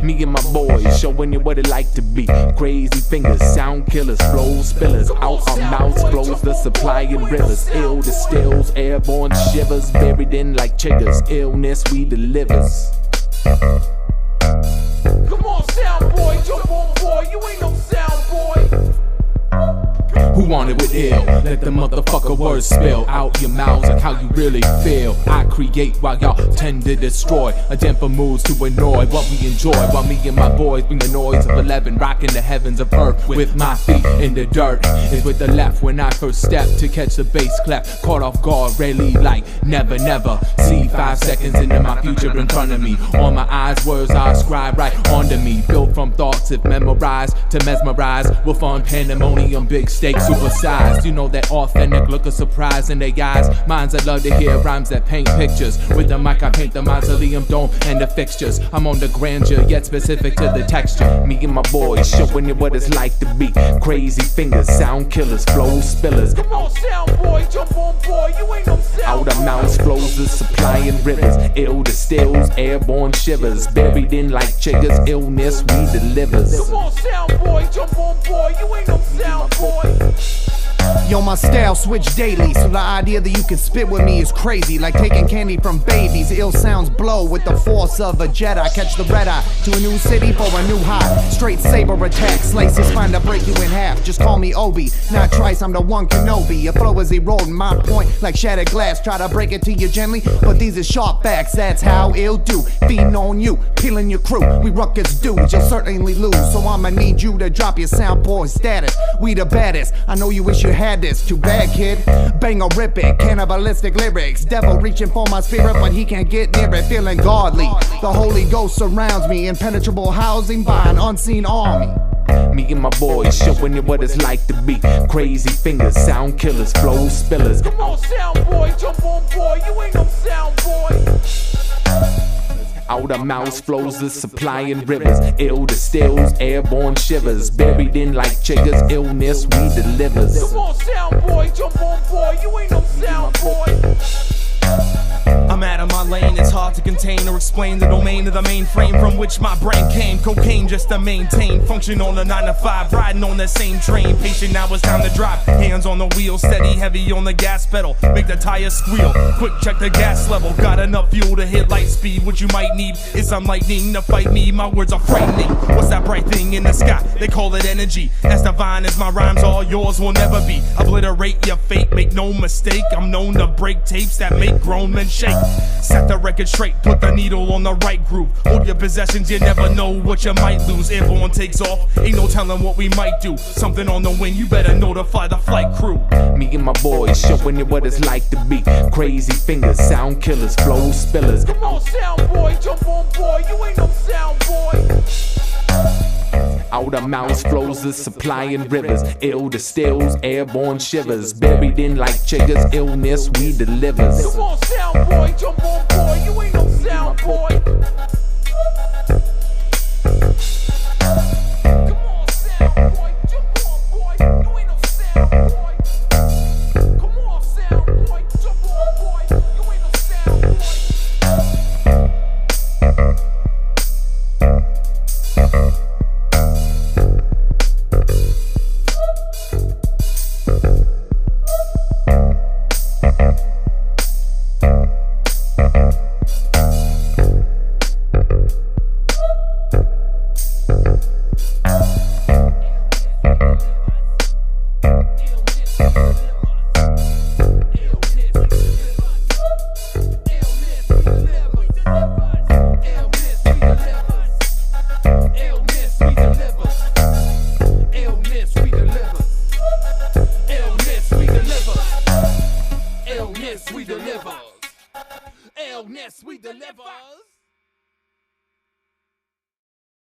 Me and my boys showing you what it like to be crazy fingers, sound killers, flow spillers. Out our mouths flows the supplying rivers. Ill distills, airborne shivers, buried in like chiggers. Illness we delivers. Come on, sound boy, jump on boy, you ain't no sound boy. Who want it with ill? Let the motherfucker words spill out your mouths like how you really feel. I create while y'all tend to destroy. A damper moods to annoy what we enjoy, while me and my boys bring the noise of 11, rocking the heavens of earth with my feet in the dirt. Is with the left when I first step to catch the bass clap. Caught off guard, really like never, never. See 5 seconds into my future in front of me. On my eyes, words I scribe right onto me. Built from thoughts if memorized to mesmerize. With fun pandemonium, big stakes, supersized. You know that authentic look of surprise in their eyes. Minds that love to hear rhymes that paint pictures. With the mic I paint the mausoleum dome and the fixtures. I'm on the grandeur yet specific to the texture. Me and my boys showing you what it's like to be crazy fingers, sound killers, flow spillers. Come on, sound boy, jump on boy, you ain't no sound boy. Out our mouths flows the supplying rivers. Ill distills, airborne shivers, buried in like chiggers. Illness we delivers. Come on, sound boy, jump on boy, you ain't no sound boy. Yo, my style switch daily, so the idea that you can spit with me is crazy. Like taking candy from babies, ill sounds blow with the force of a Jedi. Catch the red eye to a new city for a new high. Straight saber attack, slices fine to break you in half. Just call me Obi, not Trice, I'm the one Kenobi. Your flow is eroding my point like shattered glass. Try to break it to you gently, but these are sharp facts. That's how ill do, feeding on you, peeling your crew. We ruckus dudes, you'll certainly lose. So I'ma need you to drop your sound boy status. We the baddest, I know you wish you had this. Too bad, kid. Bang or rip it, cannibalistic lyrics. Devil reaching for my spirit, but he can't get near it. Feeling godly, the Holy Ghost surrounds me. Impenetrable housing by an unseen army. Me and my boys showing you what it's like to be crazy fingers, sound killers, flow spillers. Come on, sound boy, jump on boy, you ain't no sound boy. Out our mouths flows the supplying rivers. Ill distills, airborne shivers, buried in like chiggers. Illness we delivers. Come on, sound boy, jump on boy, you ain't no sound boy. I'm out of my lane, it's hard to contain or explain the domain of the mainframe from which my brain came. Cocaine just to maintain function on a 9 to 5, riding on that same train. Patient, now it's time to drive. Hands on the wheel, steady, heavy on the gas pedal. Make the tires squeal. Quick check the gas level. Got enough fuel to hit light speed. What you might need is some lightning to fight me. My words are frightening. What's that bright thing in the sky? They call it energy. As divine as my rhymes, all yours will never be. Obliterate your fate, make no mistake. I'm known to break tapes that make grown men shake. Set the record straight, put the needle on the right groove. Hold your possessions, you never know what you might lose. Airborne takes off, ain't no telling what we might do. Something on the wing, you better notify the flight crew. Me and my boys showing you what it's like to be crazy fingers, sound killers, flow spillers. Come on, sound boy, jump on boy, you ain't no sound boy. Out our mouths flows the supplying rivers. Ill distills, airborne shivers, buried in like chiggers. Illness we delivers. Come on, sound boy, jump on boy, you ain't no sound boy. Come on, sound boy, jump on boy, you ain't no sound boy. Come on, sound boy, jump on boy, you ain't no sound boy. Illness we deliver.